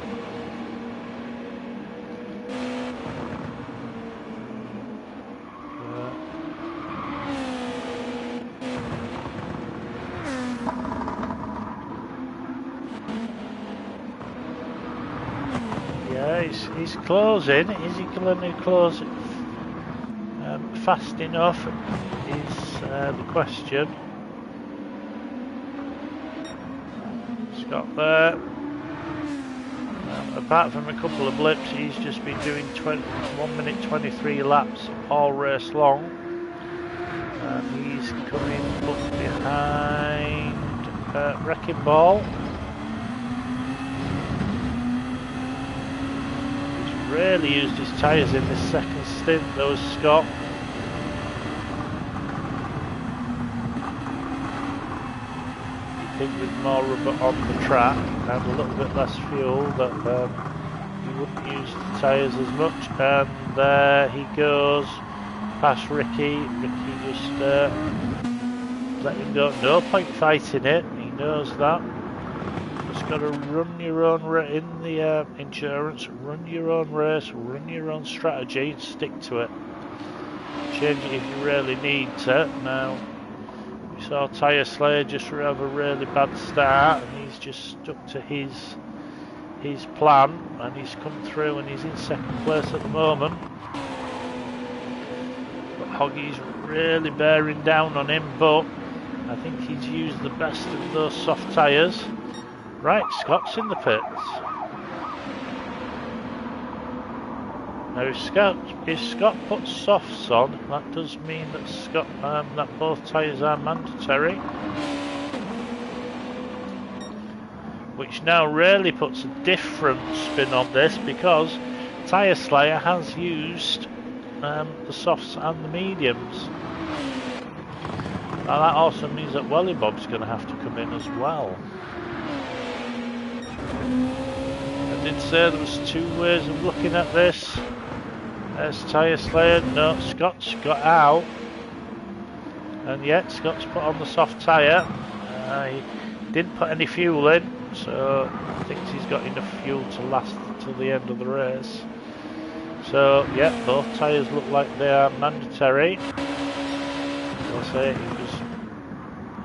S1: He's closing. Is he going to close it fast enough? Is the question. Scott there. apart from a couple of blips, he's just been doing 1 minute 23 laps all race long. And he's coming up behind Wrecking Ball. He's really used his tyres in this second stint, though, Scott. With more rubber on the track and a little bit less fuel, that he wouldn't use the tyres as much. And there he goes past Ricky. Ricky just let him go. No point fighting it. He knows that. Just got to run your own in the endurance. Run your own race. Run your own strategy and stick to it. Change it if you really need to. Now. We saw Tyre Slayer just have a really bad start, and he's just stuck to his plan, and he's come through and he's in second place at the moment. But Hoggy's really bearing down on him, but I think he's used the best of those soft tyres. Right, Scott's in the pits. Now if Scott puts softs on, that does mean that that both tyres are mandatory, which now really puts a different spin on this, because Tyre Slayer has used the softs and the mediums. Now that also means that Welly Bob's going to have to come in as well. I did say there was two ways of looking at this. There's Tyre Slayer. No, Scott's got out. And yet, Scott's put on the soft tyre. He didn't put any fuel in, so I think he's got enough fuel to last until the end of the race. So, yeah, both tyres look like they are mandatory. I'll say it was,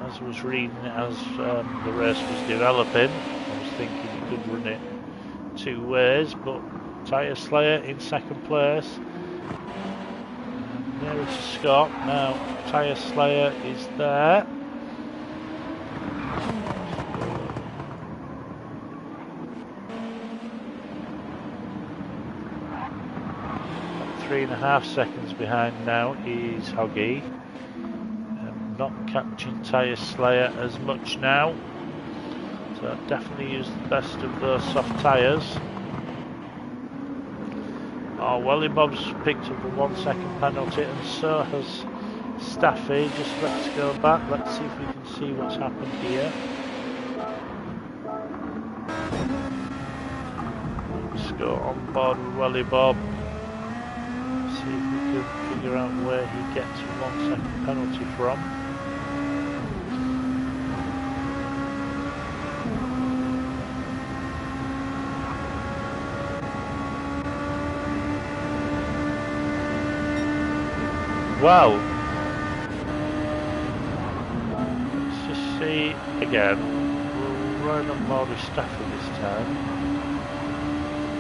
S1: as I was reading it as the race was developing, I was thinking you could run it two ways, but Tyre Slayer in second place, nearer to Scott. Now Tyre Slayer is there. About 3.5 seconds behind now is Hoggy. Not catching Tyre Slayer as much now, so definitely use the best of those soft tyres. Oh, Welly Bob's picked up a 1 second penalty, and so has Staffy. Just let's go back, let's see if we can see what's happened here. Let's go on board with Welly Bob. See if we can figure out where he gets a 1 second penalty from. Well, let's just see again. We'll run on board with Stafford this time.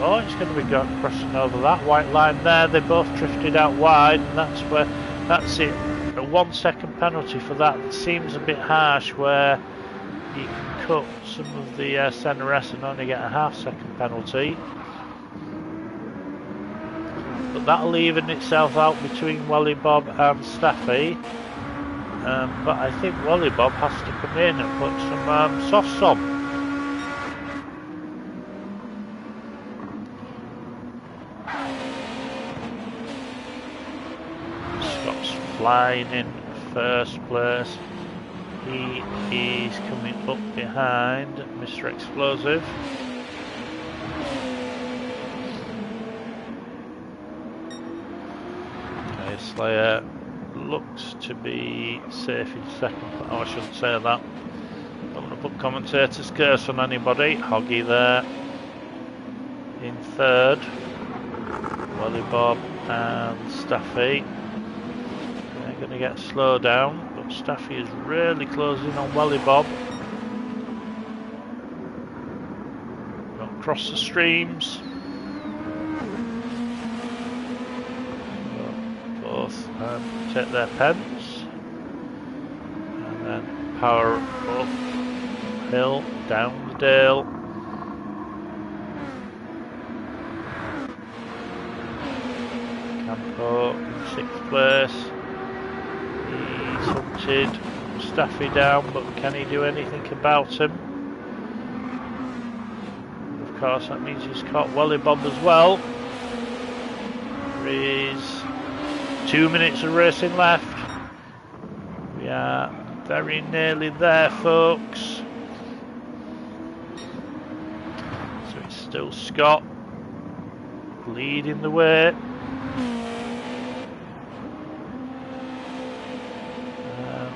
S1: Oh, it's going to be crossing over that white line there. They both drifted out wide, and that's it. A 1 second penalty for that. It seems a bit harsh, where you can cut some of the centre S and only get a ½ second penalty. But that'll even itself out between Welly Bob and Staffy. But I think Welly Bob has to come in and put some softs on. Scott's flying in first place. He is coming up behind Mr. Explosive. Slayer looks to be safe in second. Oh, I shouldn't say that. Don't want to put commentator's curse on anybody. Hoggy there in third. Welly Bob and Staffy. They're going to get slowed down, but Staffy is really closing on Welly Bob. Don't cross the streams. Take their pens and then power up hill, down the dale. Campo in 6th place. He's hunted Staffy down, but can he do anything about him? Of course, that means he's caught Welly Bob as well. There is 2 minutes of racing left. We are very nearly there, folks. So it's still Scott leading the way.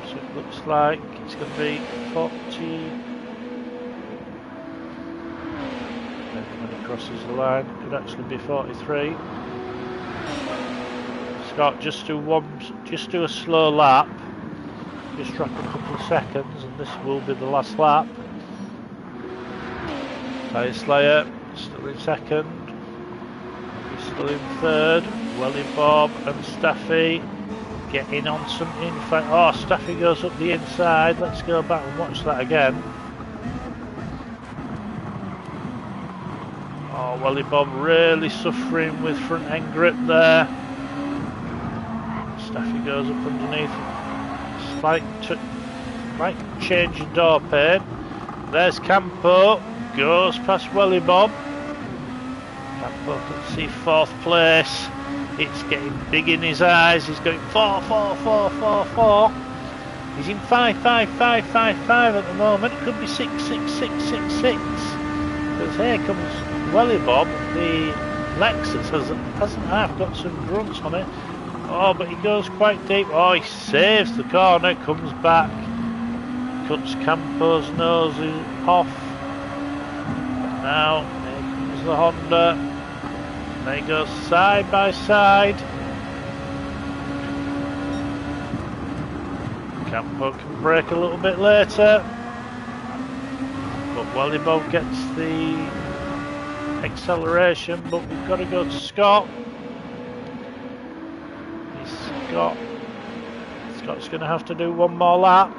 S1: So it looks like it's going to be 40. When he crosses the line, it could actually be 43. Scott, just do a slow lap. Just drop a couple of seconds, and this will be the last lap. Tyre Slayer still in 2nd. He's still in 3rd. Welly Bob and Staffy getting on some infight. Oh, Staffy goes up the inside. Let's go back and watch that again. Oh, Welly Bob really suffering with front end grip there. Staffy goes up underneath. Slight change of door pane. There's Campo. Goes past Welly Bob. Campo can see 4th place. It's getting big in his eyes. He's going 4, 4, 4, 4, 4. He's in 5, 5, 5, 5, 5 at the moment. It could be 6, 6, 6, 6, 6. Because here comes Welly Bob. The Lexus hasn't half got some grunts on it. Oh, but he goes quite deep. Oh, he saves the corner, comes back, cuts Campo's nose off. Now, here comes the Honda. And they go side by side. Campo can brake a little bit later. But Welly Bob gets the acceleration, but we've got to go to Scott. Scott's going to have to do one more lap.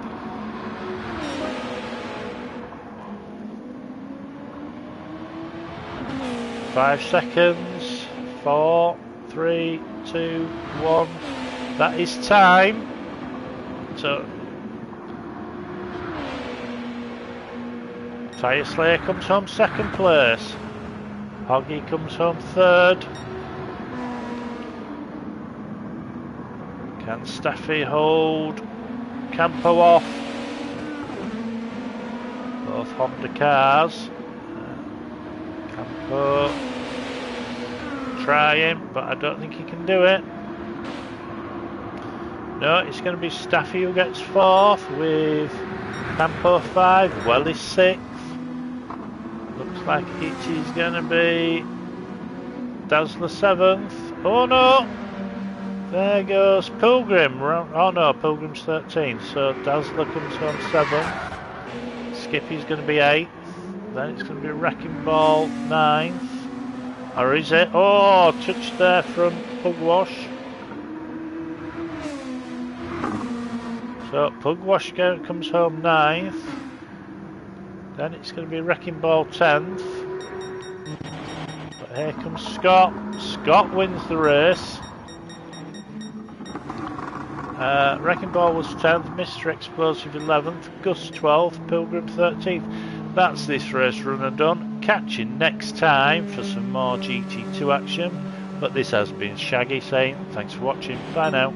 S1: Five seconds. 4, 3, 2, 1. That is time. So Tyre Slayer comes home 2nd place. Hoggy comes home 3rd. Can Staffy hold Campo off? Both Honda cars. Campo trying, but I don't think he can do it. No, it's going to be Staffy who gets 4th with Campo 5, Welly 6th. Looks like it is going to be Dazzler 7th. Oh no! There goes Pilgrim. Oh no, Pilgrim's 13th. So Dazzler comes home 7th. Skippy's going to be 8th. Then it's going to be Wrecking Ball 9th. Or is it? Oh, touch there from Pugwash. So Pugwash comes home 9th. Then it's going to be Wrecking Ball 10th. But here comes Scott. Scott wins the race. Wrecking Ball was 10th, Mr. Explosive 11th, Gus 12th, Pilgrim 13th. That's this race runner done. Catch you next time for some more GT2 action. But this has been Shaggy saying thanks for watching. Bye now.